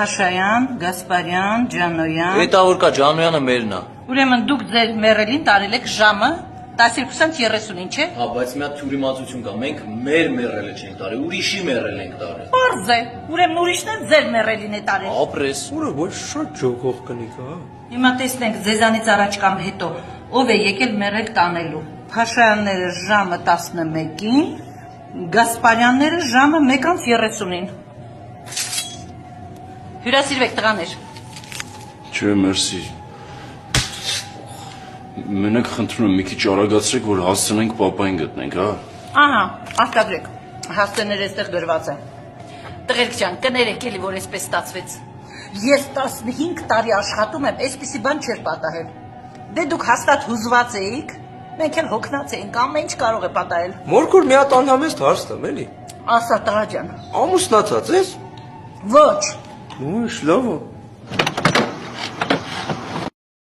Փաշայան, Գասպարյան, Ջանոյան։ Էտա որ կա Ջանոյանը մերն է։ Ուրեմն դուք ձեր մեռելին տարել եք ժամը 12:30-ին, չէ՞։ Հա, բայց մի հատ թյուրիմացություն կա։ Մենք մեր մեռելը չենք տարի, ուրիշի մեռել ենք տարել։ Պարզ է։ Ուրեմն ուրիշն է ձեր մեռելին է տարել։ Ապրես։ Ուրա ոչ շատ ջոկող կնիկ, հա։ Հիմա տեսնենք ձեզանից առաջ կամ հետո ով է եկել մեռել տանելու։ Փաշայանները ժամը 11-ին, Գասպարյանները ժամը 1:30-ին։ Հյուրասիրվեք տղաներ։ Չէ, մերսի։ Մենակ խնդրում եմ մի քիչ արագացրեք, որ հասցնենք պապային գտնենք, հա։ Ահա, արտադրեք։ Հասցեները այստեղ գրված են։ Տղերք ջան, կներեք էլի, որ այսպես ստացվեց։ Ես 15 տարի աշխատում եմ, այսպիսի բան չէր պատահել։ Դե դուք հաստատ հուզված էիք, մենք էլ հոգնած էինք, ամեն ինչ կարող է պատահել։ Մորքուր մի հատ անհամեստ հարց տամ, էլի։ Ասա տղա ջան։ Ամուսնացած ես։ Ոչ։ Ոչ, լավ է։